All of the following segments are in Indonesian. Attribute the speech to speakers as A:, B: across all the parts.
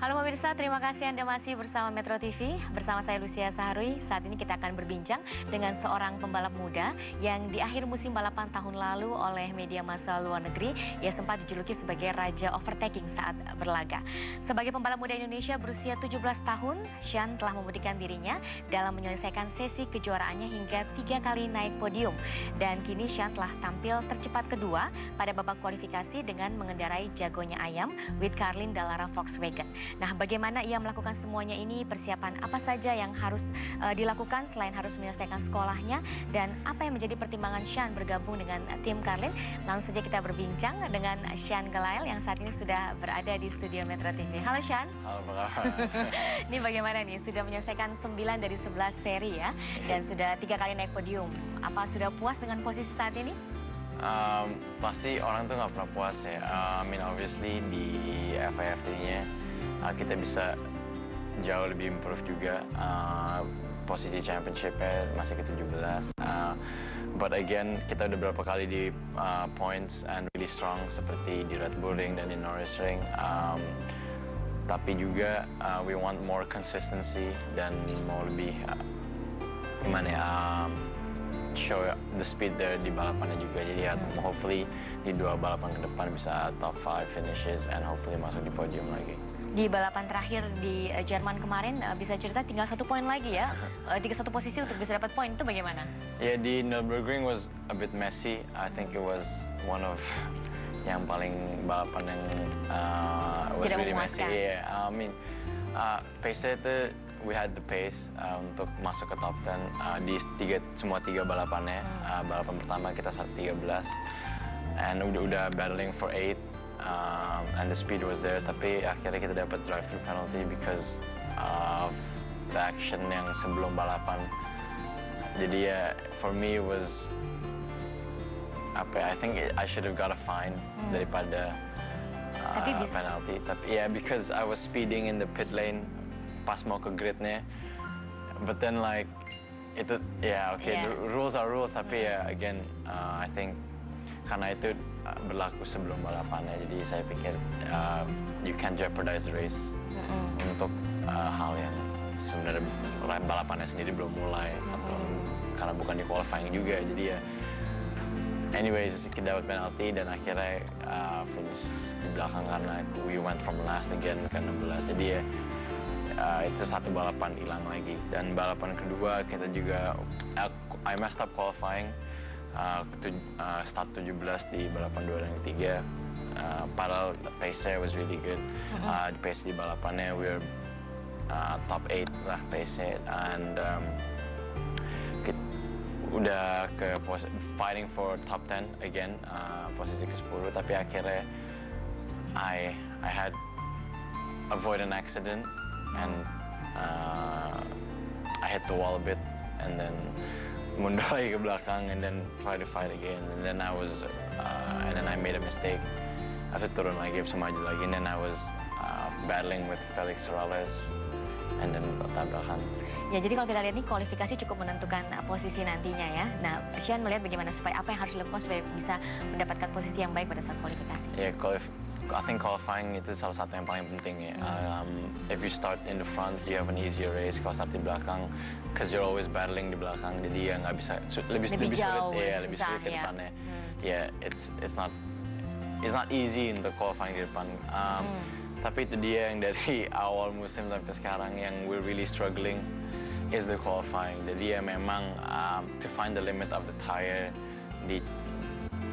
A: Halo pemirsa, terima kasih Anda masih bersama Metro TV. Bersama saya Lucia Saharwi. Saat ini kita akan berbincang dengan seorang pembalap muda yang di akhir musim balapan tahun lalu oleh media massa luar negeri, ia sempat dijuluki sebagai Raja Overtaking saat berlaga. Sebagai pembalap muda Indonesia berusia 17 tahun, Sean telah membuktikan dirinya dalam menyelesaikan sesi kejuaraannya hingga 3 kali naik podium. Dan kini Sean telah tampil tercepat kedua pada babak kualifikasi dengan mengendarai jagonya ayam with Carlin Dallara Volkswagen. Nah, bagaimana ia melakukan semuanya ini, persiapan apa saja yang harus dilakukan selain harus menyelesaikan sekolahnya, dan apa yang menjadi pertimbangan Sean bergabung dengan tim Carlin. Langsung saja kita berbincang dengan Sean Gelael yang saat ini sudah berada di studio Metro TV. Halo Sean.
B: Halo, apa kabar?
A: Ini bagaimana nih, sudah menyelesaikan 9 dari 11 seri ya, dan sudah 3 kali naik podium. Apa sudah puas dengan posisi saat ini?
B: Pasti orang tuh nggak pernah puas ya. Obviously di FIFT-nya kita bisa jauh lebih improve juga. Posisi championship-nya masih ke-17. But again, kita udah berapa kali di points and really strong seperti di Red Bull Ring dan di Norris Ring. Tapi juga we want more consistency dan mau lebih gimana ya, show the speed there di balapannya juga. Jadi ya hopefully di 2 balapan ke depan bisa top 5 finishes and hopefully masuk di podium lagi.
A: Di balapan terakhir di Jerman kemarin, bisa cerita tinggal 1 poin lagi ya, tinggal 1 posisi untuk bisa dapat poin, itu bagaimana?
B: Ya, di Nürburgring was a bit messy. I think it was one of yang paling balapan yang was
A: tidak
B: really
A: memuaskan.
B: messy. Yeah, pace-nya itu we had the pace untuk masuk ke top 10 di semua 3 balapannya. Balapan pertama kita 13 and udah battling for 8. And the speed was there, tapi akhirnya kita dapat drive-thru penalty because of the action yang sebelum balapan. Jadi ya, for me it was I think I should have got a fine daripada penalty. Tapi ya, because I was speeding in the pit lane pas mau ke gridnya, but then like itu the rules are rules, tapi ya again I think karena itu berlaku sebelum balapannya, jadi saya pikir you can jeopardize the race untuk hal yang sebenarnya balapannya sendiri belum mulai atau karena bukan di qualifying juga. Jadi ya anyways, kita dapat penalti dan akhirnya finish di belakang karena we went from last again ke 16. Jadi ya itu 1 balapan hilang lagi, dan balapan kedua kita juga I messed up qualifying. Start 17 di balapan 2 dan ketiga. Padahal pace-nya was really good. Di pace di balapannya we're top 8 lah pace-nya, and udah ke fighting for top 10 again, posisi ke-10, tapi akhirnya I had avoid an accident and I hit the wall a bit and then mundur lagi ke belakang and then try to fight again, and then I made a mistake. Aku turun lagi, bisa maju lagi, and then I was battling with Felix Morales and then tabrakan.
A: Ya, jadi kalau kita lihat nih, kualifikasi cukup menentukan posisi nantinya ya. Nah, Sean melihat bagaimana apa yang harus dilakukan supaya bisa mendapatkan posisi yang baik pada saat kualifikasi?
B: Ya, I think qualifying itu salah satu yang paling penting ya. If you start in the front, you have an easier race. Kalau start di belakang, because you're always battling di belakang, jadi ya nggak bisa lebih
A: jauh,
B: sulit, lebih
A: susah,
B: sulit ke depannya. Ya, it's not easy untuk qualifying di depan. Tapi itu dia yang dari awal musim sampai sekarang yang we're really struggling is the qualifying. Jadi ya memang to find the limit of the tire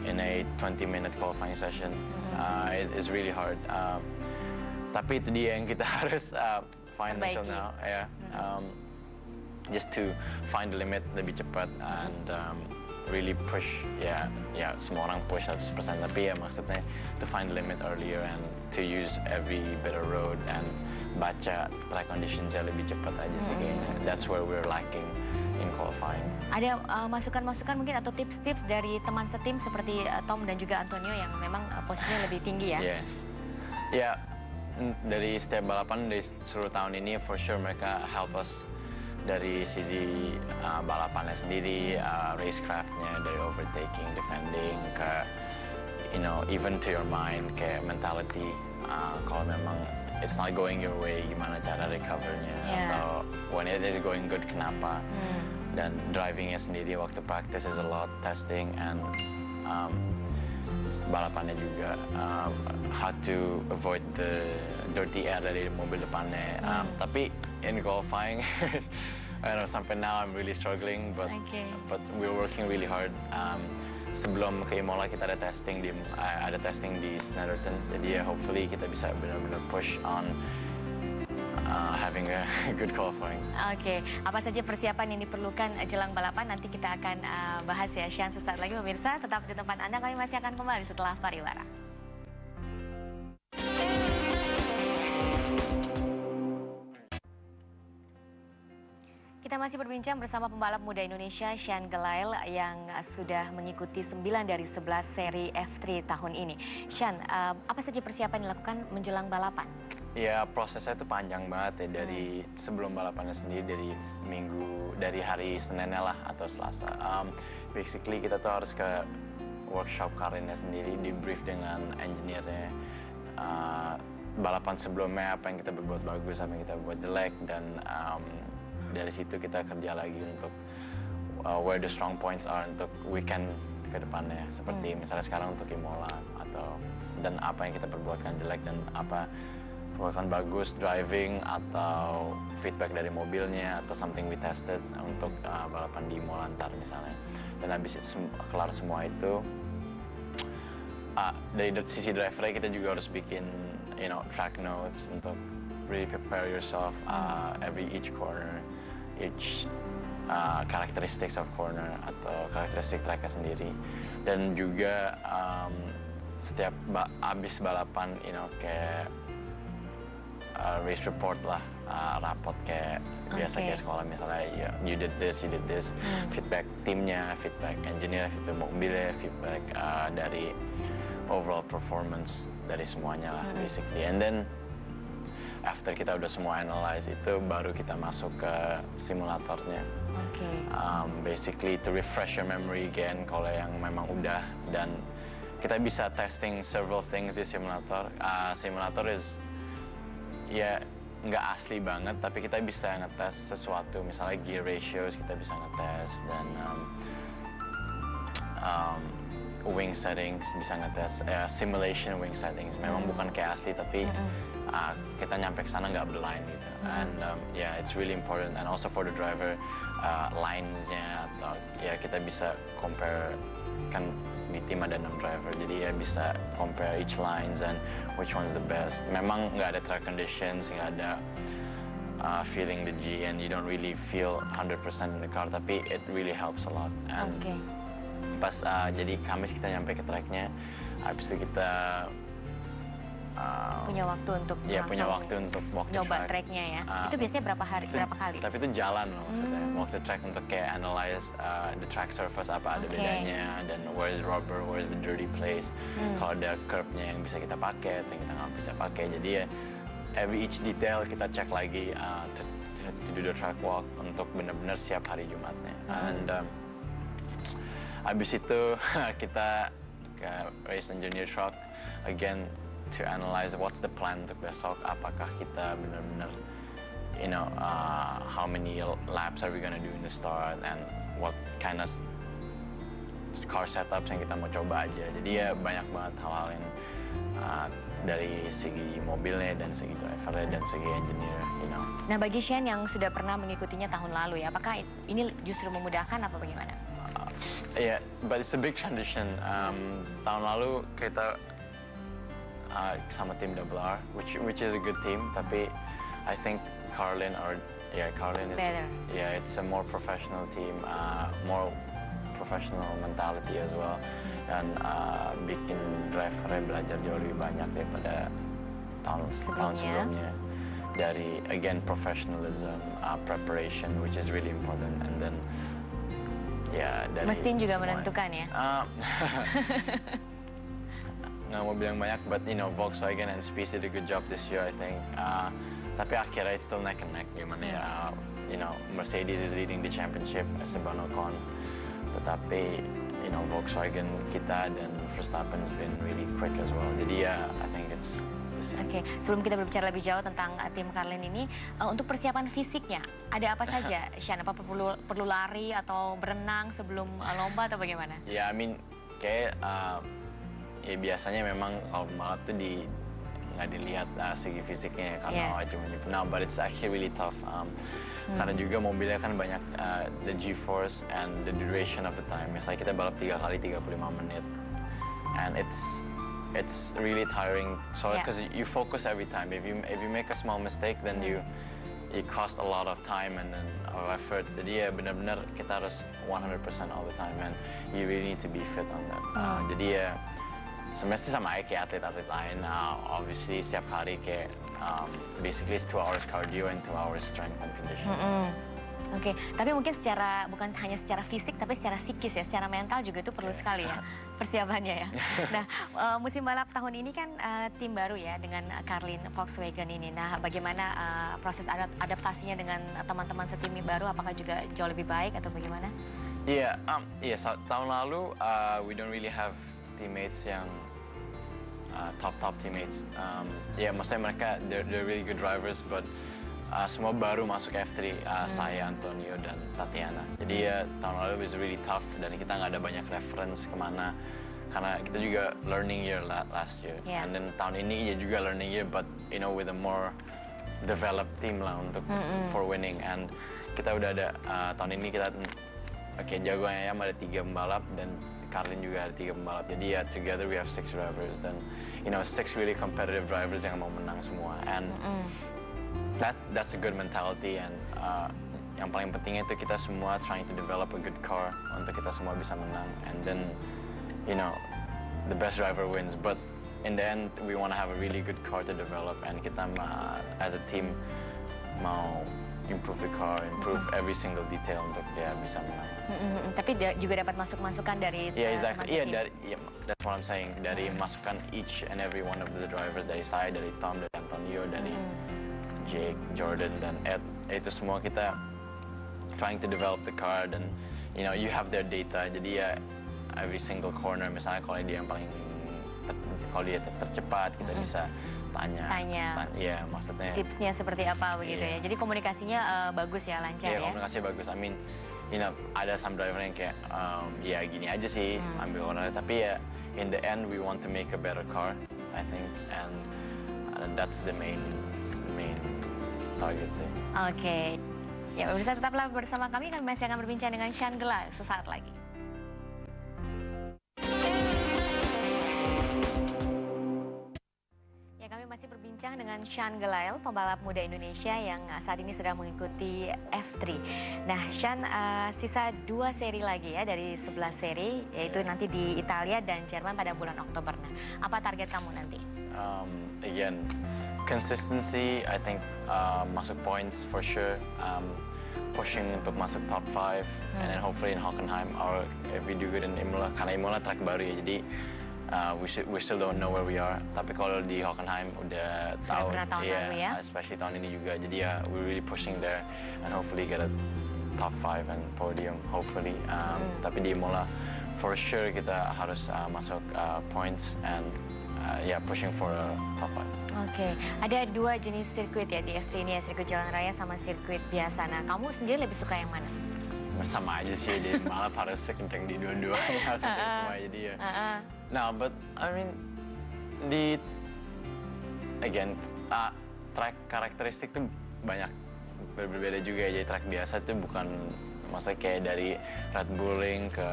B: in a 20-minute qualifying session is really hard. Tapi itu dia yang kita harus find until now. Just to find the limit lebih cepat and really push. Semua orang push 100%, tapi ya maksudnya to find the limit earlier and to use every bit of road and baca track conditions-nya lebih cepat aja sih kayaknya. That's where we're lacking in qualifying.
A: Ada masukan-masukan mungkin atau tips-tips dari teman setim seperti Tom dan juga Antonio yang memang posisinya lebih tinggi ya?
B: Ya, dari setiap balapan dari seluruh tahun ini for sure mereka help us dari sisi balapannya sendiri, racecraft-nya, dari overtaking, defending, ke you know, even to your mind, kayak mentality, kalau memang it's not going your way, gimana cara recovernya, atau when it is going good, kenapa. Dan drivingnya sendiri waktu practice is a lot, testing, and balapannya juga, how to avoid the dirty air dari mobil depannya. Tapi in qualifying, I don't know, sampai now I'm really struggling, but we're working really hard. Sebelum ke Imola kita ada testing di Snetterton, jadi ya hopefully kita bisa benar-benar push on having a good qualifying.
A: Oke, apa saja persiapan yang diperlukan jelang balapan nanti kita akan bahas ya, Sean, sesaat lagi pemirsa. Tetap di tempat Anda, kami masih akan kembali setelah pariwara. Kita masih berbincang bersama pembalap muda Indonesia, Sean Gelael, yang sudah mengikuti 9 dari 11 seri F3 tahun ini. Sean, apa saja persiapan yang dilakukan menjelang balapan?
B: Ya, prosesnya itu panjang banget ya, dari sebelum balapannya sendiri, dari hari Seninnya lah atau Selasa. Basically kita tuh harus ke workshop karirnya sendiri, di brief dengan engineer-nya. Balapan sebelumnya apa yang kita berbuat bagus, apa yang kita buat jelek, dan dari situ kita kerja lagi untuk where the strong points are untuk weekend ke depannya. Seperti misalnya sekarang untuk Imola, dan apa yang kita perbuatkan jelek dan apa perbuatan bagus, driving atau feedback dari mobilnya atau something we tested untuk balapan di Imola ntar misalnya. Dan habis itu kelar semua itu, dari sisi driver kita juga harus bikin track notes untuk really prepare yourself each corner, each characteristics of corner atau karakteristik tracknya sendiri. Dan juga setiap abis balapan, kayak race report lah, raport kayak biasa kayak sekolah, misalnya you did this, feedback timnya, feedback engineer, feedback mobilnya, feedback dari overall performance dari semuanya lah basically. And then after kita udah semua analyze itu, baru kita masuk ke simulatornya. Basically to refresh your memory again kalau yang memang udah, dan kita bisa testing several things di simulator. Simulator is nggak asli banget, tapi kita bisa ngetes sesuatu, misalnya gear ratios kita bisa ngetes, dan wing settings bisa ngetes, simulation wing settings. Memang bukan kayak asli, tapi kita nyampe ke sana nggak blind gitu. And it's really important, and also for the driver, line-nya atau kita bisa compare, kan di tim ada 6 driver, jadi bisa compare each lines and which one's the best. Memang nggak ada track conditions, nggak ada feeling the G, and you don't really feel 100% in the car, tapi it really helps a lot. And pas jadi Kamis kita nyampe ke tracknya, habis itu kita
A: punya waktu untuk
B: walk the
A: nyoba tracknya ya. Itu biasanya berapa kali?
B: Tapi itu jalan loh maksudnya. Walk the track untuk kayak analyze the track surface, apa ada bedanya, dan where's the rubber, where's the dirty place. Kalau ada curve-nya yang bisa kita pakai atau yang kita nggak bisa pakai. Jadi ya each detail kita cek lagi to do the track walk untuk benar-benar siap hari Jumatnya. And abis itu kita ke race engineer truck again to analyze what's the plan untuk besok. Apakah kita benar-benar, how many laps are we gonna do in the start, and what kind of car setups yang kita mau coba aja. Jadi ya banyak banget hal-hal yang dari segi mobilnya dan segi drivernya dan segi engineer,
A: Nah, bagi Sean yang sudah pernah mengikutinya tahun lalu ya, apakah ini justru memudahkan apa bagaimana?
B: But it's a big transition. Tahun lalu kita sama tim WR, which is a good team, tapi I think Carlin is
A: better.
B: It's a more professional team, more professional mentality as well, dan bikin drivernya belajar jauh lebih banyak daripada tahun sebelumnya. Dari again professionalism, preparation, which is really important, and then dari
A: mesin juga menentukan ya.
B: Nggak mau bilang banyak, but Volkswagen and Spieth did a good job this year, I think. Tapi akhirnya it's still neck and neck, gimana Mercedes is leading the championship, Esteban Ocon. Tetapi Volkswagen kita dan Verstappen's been really quick as well. Jadi ya, I think it's the same.
A: Oke, sebelum kita berbicara lebih jauh tentang tim Carlin ini, untuk persiapan fisiknya ada apa saja, Sean? Apa perlu lari atau berenang sebelum lomba atau bagaimana?
B: Ya, I mean, kayak ya biasanya memang kalau pembalap tuh nggak dilihat segi fisiknya karena cuma di penal, but it's actually really tough. Karena juga mobilnya kan banyak the G-force and the duration of the time. Misalnya kita balap 3 kali 35 menit, and it's really tiring. So because you focus every time. If you make a small mistake, then it cost a lot of time and then effort. Jadi ya benar-benar kita harus 100% all the time, and you really need to be fit on that. Jadi ya sebenarnya sih sama aja kayak atlet-atlet lain. Obviously setiap hari kayak basically it's 2 hours cardio and 2 hours strength and conditioning.
A: Oke, tapi mungkin bukan hanya secara fisik, tapi secara psikis ya, secara mental juga itu perlu sekali ya persiapannya ya. Nah, musim balap tahun ini kan tim baru ya dengan Carlin Volkswagen ini. Nah, bagaimana proses adaptasinya dengan teman-teman setim baru? Apakah juga jauh lebih baik atau bagaimana?
B: Iya, tahun lalu we don't really have teammates yang top teammates. Maksudnya mereka they're really good drivers, but semua baru masuk F3, saya, Antonio, dan Tatiana. Jadi ya tahun lalu was really tough dan kita nggak ada banyak reference kemana karena kita juga learning year last year. And then tahun ini ya juga learning year, but with a more developed team lah untuk for winning. And kita udah ada tahun ini kita jagoan ayam ada 3 pembalap dan Carlin juga ada 3 pembalap. Jadi ya together we have 6 drivers dan 6 really competitive drivers yang mau menang semua. And that's a good mentality, and yang paling pentingnya itu kita semua trying to develop a good car untuk kita semua bisa menang, and then the best driver wins. But in the end we want to have a really good car to develop, and kita as a team mau improve the car, improve every single detail untuk dia bisa menang.
A: Tapi juga dapat masukan dari
B: exactly. That's what I'm saying. Dari masukan each and every one of the drivers, dari saya, dari Tom, dari Antonio, dari Jake, Jordan, dan Ed, itu semua kita trying to develop the car, dan you have their data. Jadi ya every single corner, misalnya kalau dia yang paling kalau dia tercepat, kita bisa tanya. Ya, maksudnya
A: tipsnya seperti apa begitu ya. Jadi komunikasinya bagus ya, lancar ya.
B: Komunikasinya bagus. I mean, ada some driver yang kayak ya gini aja sih, ambil corner, tapi ya in the end we want to make a better car, I think, and that's the main target sih.
A: Oke. Ya, pemirsa tetaplah bersama kami, masih akan berbincang dengan Sean Gelael sesaat lagi. Ya, kami masih berbincang dengan Sean Gelael, pembalap muda Indonesia yang saat ini sedang mengikuti F3. Nah, Sean, sisa 2 seri lagi ya dari 11 seri, yaitu nanti di Italia dan Jerman pada bulan Oktober. Nah, apa target kamu nanti?
B: Again, consistency, I think masuk points for sure, pushing untuk masuk top 5, and then hopefully in Hockenheim, or if we do good in Imola, karena Imola track baru ya, jadi we still don't know where we are. Tapi kalau di Hockenheim udah tahu,
A: ya,
B: especially tahun ini juga, jadi ya we're really pushing there, and hopefully get a top 5 and podium, hopefully. Tapi di Imola, for sure kita harus masuk points and pushing for a top 5.
A: Oke, ada 2 jenis sirkuit ya di F3 ini ya, sirkuit jalan raya sama sirkuit biasa. Nah, kamu sendiri lebih suka yang mana?
B: Sama aja sih, di balap harus kenceng di dua-duanya, harus kenceng semua, jadi ya. Nah, but I mean, again, track karakteristik tuh banyak berbeda juga ya. Jadi track biasa tuh bukan, maksudnya kayak dari Red Bulling ke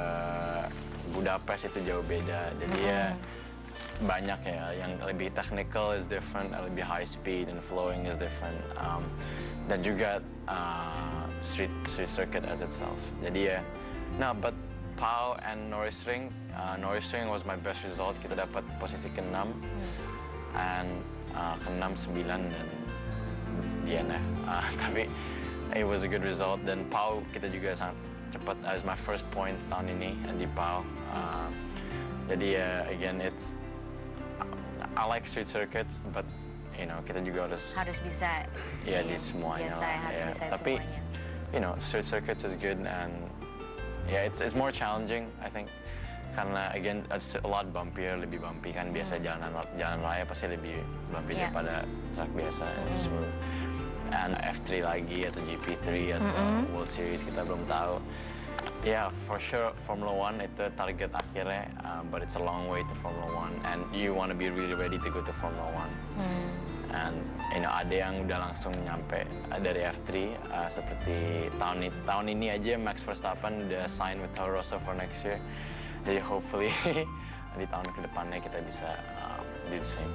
B: Budapest itu jauh beda. Jadi ya banyak ya, yang lebih technical is different, lebih high speed and flowing is different, dan juga street circuit as itself. Jadi ya, but Pau and Nürburgring was my best result. Kita dapat posisi ke-6 and ke-6, 9 dan DNF. Tapi it was a good result. Dan Pau kita juga sangat cepat. It was my first point tahun ini di Pau. Jadi again, I like street circuits, but kita juga harus
A: bisa
B: di semuanya
A: biasa, harus bisa
B: tapi
A: semuanya.
B: Street circuits is good, and it's more challenging, I think. karena again it's a lot bumpier, lebih bumpy kan. Biasa jalan raya pasti lebih bumpy daripada track biasa. Smooth. And F3 lagi atau GP3 atau World Series kita belum tahu. Yeah, for sure Formula One itu target akhirnya, but it's a long way to Formula One, and you want to be really ready to go to Formula One. And ada yang udah langsung nyampe dari F3, seperti tahun ini aja Max Verstappen udah sign with Toro Rosso for next year. Jadi hopefully di tahun kedepannya kita bisa do the same.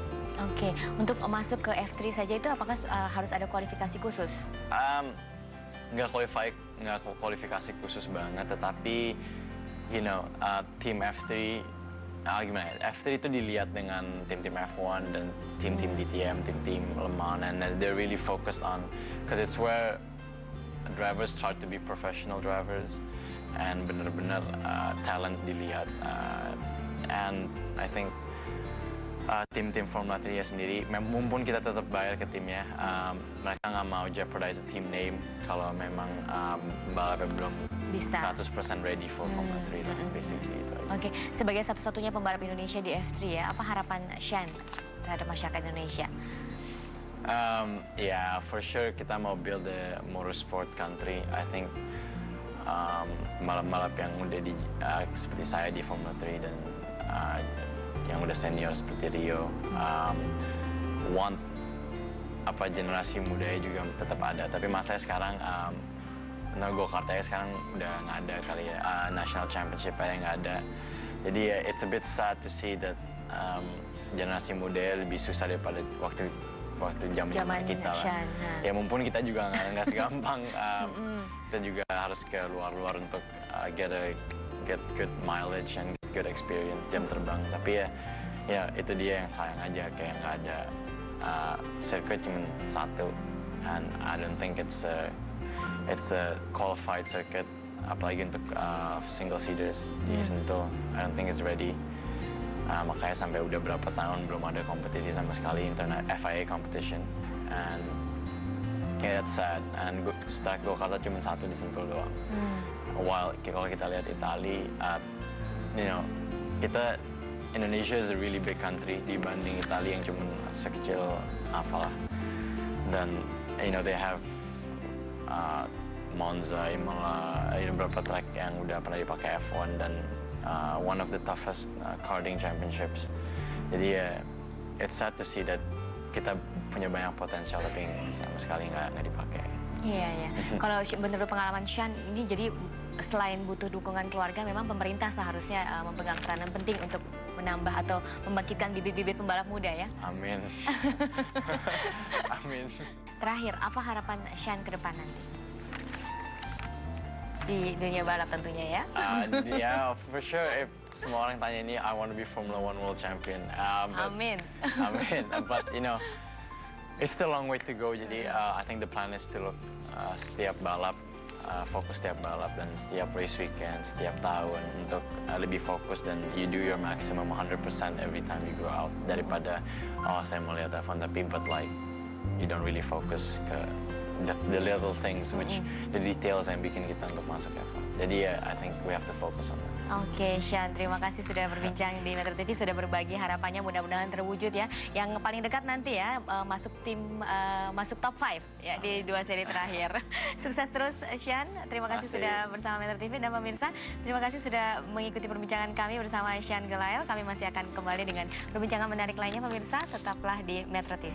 A: Oke, untuk masuk ke F3 saja itu apakah harus ada kualifikasi khusus?
B: Nggak kualifikasi khusus banget, tetapi tim F3 gimana? F3 itu dilihat dengan tim-tim F1 dan tim-tim DTM, tim-tim Le Mans, and they're really focused on, because it's where drivers try to be professional drivers, and benar-benar talent dilihat, and I think tim-tim Formula 3 sendiri, mumpun kita tetap bayar ke timnya, mereka nggak mau jeopardize the team name kalau memang balapnya belum bisa 100% ready for Formula 3, basically itu.
A: Oke, sebagai satu-satunya pembalap Indonesia di F3 ya, apa harapan Sean terhadap masyarakat Indonesia?
B: Yeah, for sure kita mau build a motorsport country. I think balap-balap yang udah seperti saya di Formula 3 dan yang udah senior seperti Rio, want generasi mudanya juga tetap ada. Tapi masalahnya sekarang, go-kart sekarang udah nggak ada kali ya, national championship nggak ada. Jadi it's a bit sad to see that generasi muda lebih susah daripada waktu zaman kita lah. Ya mumpun kita juga nggak segampang, kita juga harus ke luar-luar untuk get good mileage and good experience, jam terbang. Tapi ya itu dia yang sayang aja, kayak nggak ada circuit cuma satu, and I don't think it's a qualified circuit, apalagi untuk single seaters di Sentul. I don't think it's ready. Makanya sampai udah berapa tahun belum ada kompetisi sama sekali, internet FIA competition, and that's sad. And track go-kart cuma satu di Sentul doang. While kalau kita lihat Italia, Indonesia is a really big country dibanding Italia yang cuma sekecil apalah. Dan they have Monza, Imola, beberapa track yang udah pernah dipakai F1 dan one of the toughest karting championships. Jadi it's sad to see that kita punya banyak potensial tapi sama sekali nggak dipakai.
A: Iya. Kalau menurut pengalaman Sean, ini jadi selain butuh dukungan keluarga, memang pemerintah seharusnya memegang peranan penting untuk menambah atau membangkitkan bibit-bibit pembalap muda ya.
B: Amin. Amin.
A: Terakhir, apa harapan Sean ke depan nanti? Di dunia balap tentunya ya?
B: Yeah, for sure. If semua orang tanya ini, I want to be Formula One World Champion.
A: Amin.
B: Amin. But it's still a long way to go. Jadi I think the plan is to look setiap balap, fokus setiap balap dan setiap race weekend, setiap tahun untuk lebih fokus dan you do your maximum 100% every time you go out, daripada saya mau lihat F1 tapi but like you don't really focus ke the little things, which the details yang bikin kita untuk masuk F1. Jadi I think we have to focus on that.
A: Oke, Sean, terima kasih sudah berbincang di Metro TV, sudah berbagi harapannya mudah-mudahan terwujud ya. Yang paling dekat nanti ya masuk masuk top 5 ya di 2 seri terakhir. Sukses terus Sean. Terima kasih sudah bersama Metro TV dan pemirsa. Terima kasih sudah mengikuti perbincangan kami bersama Sean Gelael. Kami masih akan kembali dengan perbincangan menarik lainnya pemirsa. Tetaplah di Metro TV.